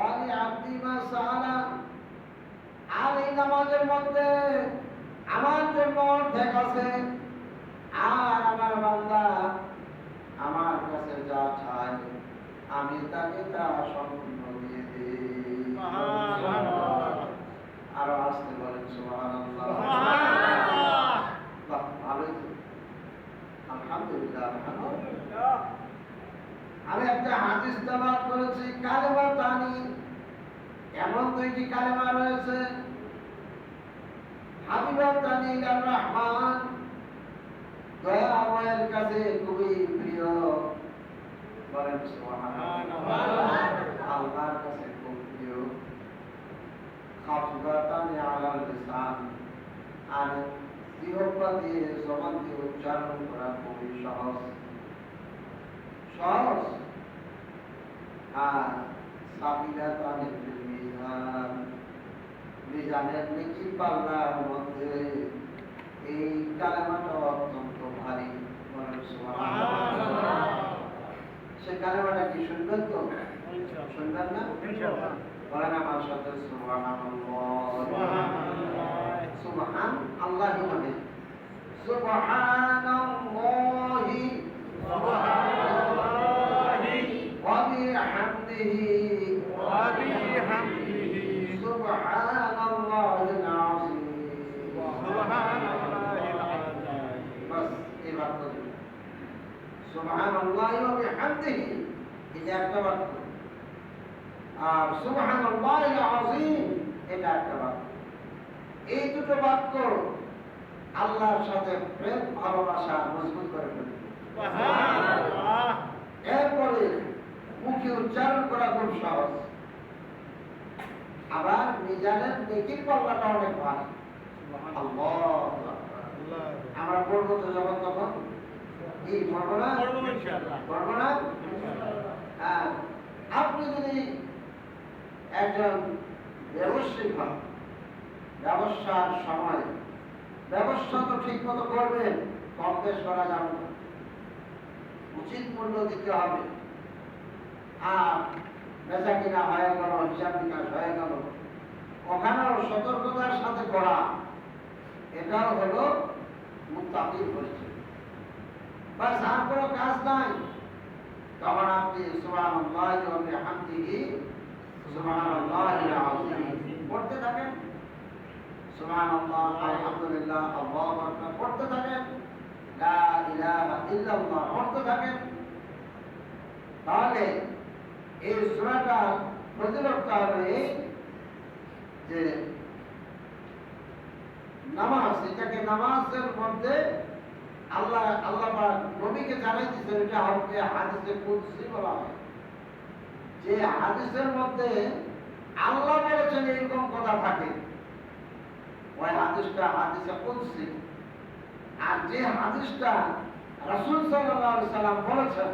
ওয়ালি আব্দি মা সালা, আর এই নামাজের মধ্যে আমার জন্য অর্ধেক আছে, আর আমার বান্দা আমার কাছে যা চায় আমি তাকে তা সম্পূর্ণ দিয়ে দিই। আরো আসতে বলেন সুবহানাল্লাহ। বাহ, ভালোই তো। আলহামদুলিল্লাহ, আলহামদুলিল্লাহ। আমি একটা হাদিস তেলাওয়াত করেছি, কালেমা তানি, এমন দুইটি কালেমা রয়েছে, হাবিবাতানি ইলার রহমান, দয়াময়ের কাছে খুবই প্রিয়। বলেন সুবহানাল্লাহ। আল্লাহর কাছে খুব প্রিয়। খাফিফাতানি আলাল লিসান, আর জিহ্বা দিয়ে জবান দিয়ে উচ্চারণ করা খুবই সহজ। সহজ। আর সাবিলাতানি ফিল মিজান, মিজানের নেকি পাল্লার মধ্যে এই কালেমাটা অত্যন্ত ভারী। বলেন সুবহানাল্লাহ। সে কালেমাটা কি শুনবেন তো? শুনবেন না? বলেন আমার সাথে সুবহানাল্লাহ। সুবহান আল্লাহ মানে সুবহানাল্লাহি ওয়া বিহামদিহি সুবহানাল্লাহিল আযীম। বাস এই বাক্য, সুবহানাল্লাহি ওয়া বিহামদিহি, এটা একটা বাক্য। আর সুবহানাল্লাহিল আযীম এটা একটা বাক্য। এই দুটো বাক্য আল্লাহর সাথে প্রেম ভালোবাসা মজবুত করে ফেলে। এরপরে মুখে উচ্চারণ করা খুব সহজ, আবার মিজানের নেকির পাল্লাটা অনেক ভারী। আল্লাহ, আমরা পড়বো তো যখন তখন, কি পড়বো না? পড়বো না? হ্যাঁ, আপনি যদি একজন ব্যবসায়ী হন, ব্যবসার সময় ব্যবসা তো ঠিক মতো করবেন, কম বেশ করা যাবে না, উচিত মূল্য দিতে হবে। আর বেচা কিনা হয়ে গেল, হিসাব নিকাশ হয়ে গেল, ওখানেও সতর্কতার সাথে করা, এটাও হলো মুত্তাকির পরিচয়। বাস আর কোনো কাজ নাই, তখন আপনি সুবহানাল্লাহি ওয়া বিহামদিহি সুবহানাল্লাহিল আযীম পড়তে থাকেন। সুবহানাল্লাহ, আলহামদুলিল্লাহ, আল্লাহু আকবার পড়তে থাকেন, লা ইলাহা ইল্লাল্লাহ পড়তে থাকেন। তাহলে এই সূরাটার ফজিলতটা হলো এই যে নামাজ, এটাকে নামাজের মধ্যে আল্লাহ পাক নবীকে জানাই দিয়েছেন, এটা হবে হাদিসে কুদসি বলা হয়, যে হাদিসের মধ্যে আল্লাহ বলেছেন এরকম কথা থাকে, ওই হাদিসটা হাদিসে কুদসি। আর যে হাদিসটা রাসূল সাল্লাল্লাহু আলাইহি সাল্লাম বলেছেন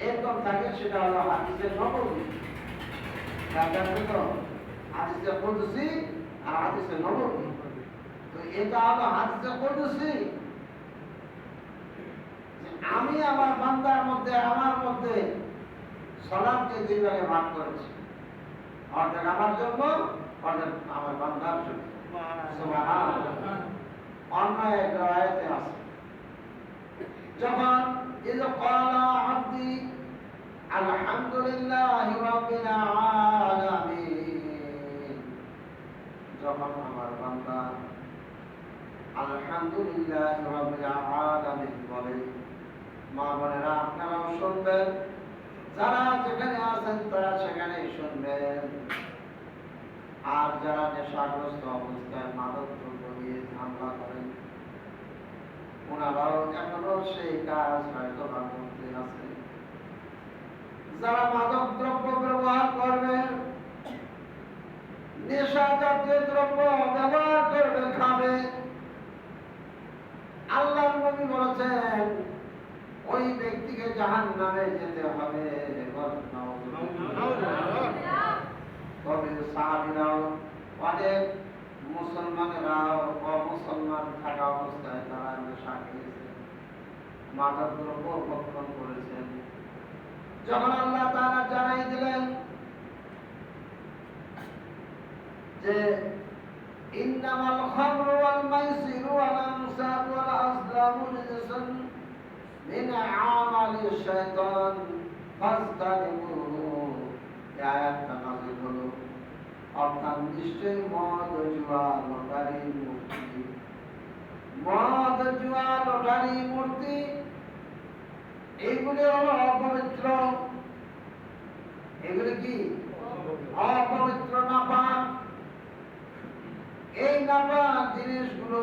এরকম থাকে, সেটা হলো হাদিসে নববী। হাদিসে কুদসি আর হাদিসে নববী। তো এটা হলো হাদিসে কুদসি, আমি আমার বান্দার মধ্যে, আমার মধ্যে সালামকে দুই ভাগে ভাগ করেছি, অর্ধেক আমার জন্য, অর্ধেক আমার বান্দার জন্য। সুবহানাল্লাহ। অন্য এক আয়াতে আছে, যখন ইয ক্বালা আবদি আলহামদুলিল্লাহি রাব্বিল আলামিন, যখন আমার বান্দা আলহামদুলিল্লাহি রাব্বিল আলামিন বলে, মা বোনেরা আপনারাও শুনবেন, যারা যেখানে আছেন তারা সেখানেই শুনবেন। আর যারা নেশাগ্রস্ত অবস্থায় মাদক দ্রব্য নিয়ে ঝামেলা করেন, ওনারাও এখনো সেই কাজ হয়তো করতে আছে। যারা মাদক দ্রব্য ব্যবহার করবেন, নেশা জাতীয় দ্রব্য ব্যবহার করবে, খাবে, আল্লাহর নবী বলেছেন ওই ব্যক্তিকে জাহান্নামে যেতে হবে। তবে সাহাবীরাও, অনেক মুসলমানেরাও অমুসলমান থাকা অবস্থায় তারা নেশা খেয়েছে, মাদক দ্রব্য ভক্ষণ করেছেন। যখন আল্লাহ তাআলা জানাই দিলেন যে ইন্নামাল খামরু ওয়াল মাইসিরু ওয়াল আনসাবু ওয়াল আজলামু রিজসুন মিন আমালিশ শাইতান ফাজতানিবুহু। এই আয়াতটা নাযিল হলো অর্থাৎ নিশ্চয়ই মদ জুয়া লটারি মূর্তি, মদ জুয়া লটারি মূর্তি এইগুলি হলো অপবিত্র। এগুলি কি অপবিত্র, নাপাক। এই নাপাক জিনিসগুলো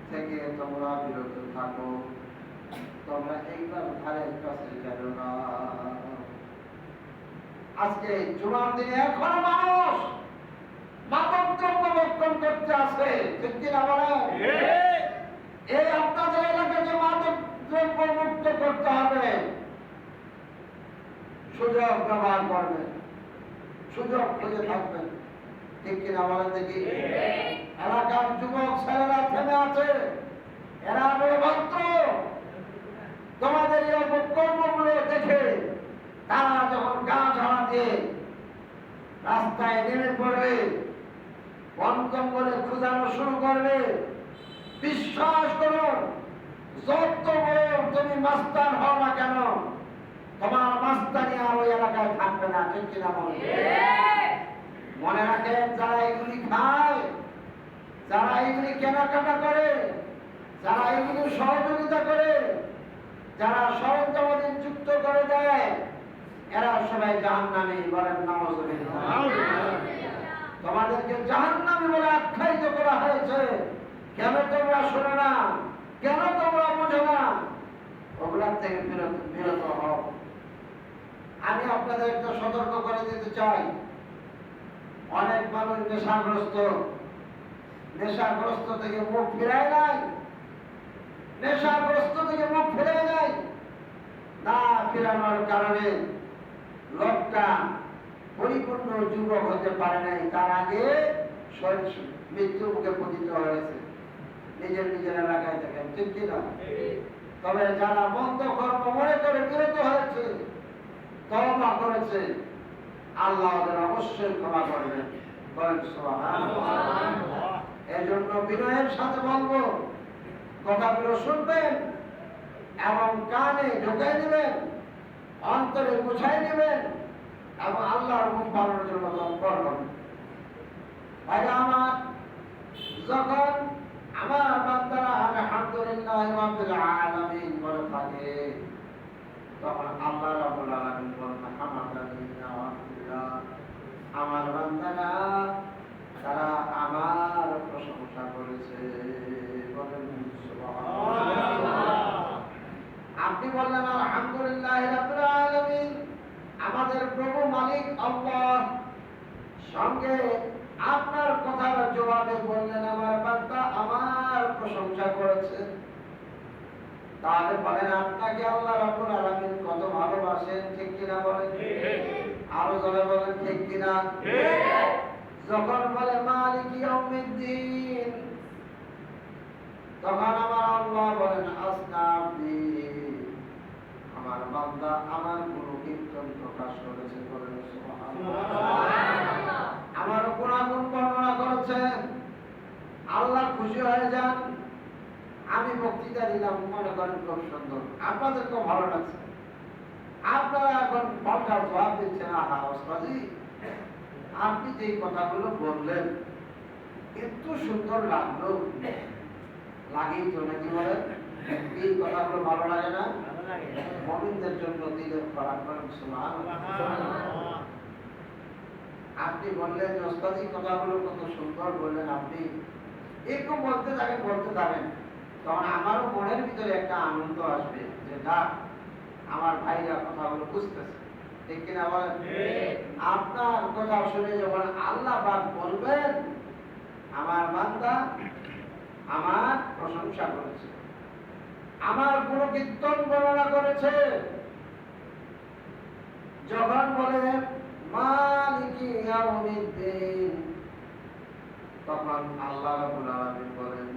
থেকে তোমরা বিরত থাকো, তোমরা এইবার ধারে কাছে যাবে না। আজকে জুমার দিনে এখনো মানুষ মাদক দ্রব্য ভক্ষণ করতে আসে, ঠিক কিনা বলেন? এই আপনাদের এলাকাকে মাদক দ্রব্য মুক্ত করতে হবে। সুযোগ ব্যবহার করবেন, সুযোগ খুঁজে থাকবেন, ঠিক কিনা বলেন দেখি? এলাকার যুবক ছেলেরা থেমে আছে, এরা বড় ভদ্র। তোমাদের এই অপকর্মগুলো দেখে তারা যখন গা ঝাড়া দিয়ে রাস্তায় নেমে পড়বে, বন জঙ্গলে খোঁজানো শুরু করবে, বিশ্বাস করো যত বড় তুমি মাস্তান হও না কেন, তোমার মাস্তানি আর ওই এলাকায় থাকবে না, ঠিক কিনা বলেন? মনে রাখেন, যারা এগুলি খায়, যারা এগুলি কেনাকাটা করে, যারা এগুলি সহযোগিতা করে, যারা সরঞ্জামাদি যুক্ত করে দেয়, এরা সবাই জাহান্নামী। বলেন নাউযুবিল্লাহ। তোমাদেরকে জাহান্নামী বলে আখ্যায়িত করা হয়েছে। কেন তোমরা শোনো না? কেন তোমরা বোঝো না? ওগুলার থেকে বিরত হও। আমি আপনাদেরকে সতর্ক করে দিতে চাই, অনেক মানুষ নেশাগ্রস্ত থেকে মুখ ফিরায় নাই, নেশাগ্রস্ত থেকে মুখ ফিরায় নাই। না ফিরানোর কারণে লোকটা পরিপূর্ণ যুবক হতে পারে নাই, তার আগে মৃত্যুর মুখে পতিত হয়েছে। নিজের এলাকায় থাকেন, ঠিক কিনা? তবে যারা বন্ধ কর্ম মনে করে বিরত হয়েছে, তওবা করেছে, আল্লাহ ওদের অবশ্যই ক্ষমা করবেন। বলেন সুবহানাল্লাহ। এজন্য বিনয়ের সাথে বলবো, কথাগুলো শুনবেন এবং কানে ঢুকাই দিবেন, অন্তরে গুছাই দিবেন এবং আল্লাহর হুকুম পালনের জন্য তৎপর হবেন। ভাইরা আমার, যখন আমার বান্দারা আলহামদুলিল্লাহ রাব্বিল আলামিন বলে থাকে, তখন আল্লাহ রাব্বুল আলামিন বলেন হামাদানি ওয়া আমার বান্দারা তারা আমার প্রশংসা করেছে। বলেন সুবহানাল্লাহ। আপনি বললেন আলহামদুলিল্লাহ রাব্বিল আলামিন, আমাদের প্রভু মালিক আল্লাহ, সঙ্গে আপনার কথার জবাবে বললেন আমার বান্দা আমার প্রশংসা করেছে। তাহলে বলেন আপনাকে আল্লাহ রাব্বুল আলামিন কত ভালোবাসেন, ঠিক কিনা বলেন? আরো জোরে বলেন, ঠিক কিনা? যখন বলে মালিক ইয়াউমিদ্দিন, তখন আমার আল্লাহ বলেন আসনাবি, আমার বান্দা আমার গুণ কীর্তন প্রকাশ করেছে। বলেন সুবহানাল্লাহ। আমার গুণাগুণ বর্ণনা করেছে, আল্লাহ খুশি হয়ে যান। আমি বক্তৃতা দিলাম, মনে করেন খুব সুন্দর, আপনাদেরকেও ভালো লাগছে, আপনারা এখন পাল্টা জবাব দিচ্ছেন, আহা ওস্তাদি আপনি যে কথাগুলো বললেন এত সুন্দর লাগলো, লাগেই তো নাকি বলেন? এই কথাগুলো ভালো লাগে না? মুমিনদের জন্য দিলের খোরাক। করেন সুবহানাল্লাহ। আপনি বললেন ওস্তাদি কথাগুলো কত সুন্দর বললেন, আপনি এরকম বলতে থাকেন, তখন আমারও মনের ভিতরে একটা আনন্দ আসবে যে না, আমার ভাইরা কথাগুলো বুঝতেছে, ঠিক কিনা বলেন? আপনার কথা শুনে যখন আল্লাহ পাক বলবেন আমার বান্দা আমার প্রশংসা করেছে, আমার গুণ কীর্তন বর্ণনা করেছে, যখন বলে মালিকি ইয়াউমিদ্দিন, তখন আল্লাহ রাব্বুল আলামিন বলেন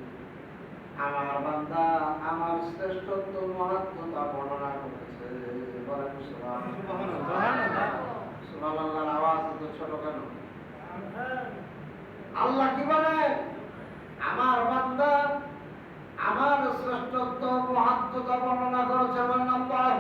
আমার বান্দা আমার শ্রেষ্ঠত্ব মহত্বতা বর্ণনা করেছে। বলেন সুবহানাল্লাহ। সুবহানাল্লাহর আওয়াজ তো ছোট কেন? আল্লাহ কি বলেন? আমার বান্দা আমার শ্রেষ্ঠত্ব মহাত্মতা বর্ণনা করেছে, বলেন আল্লাহু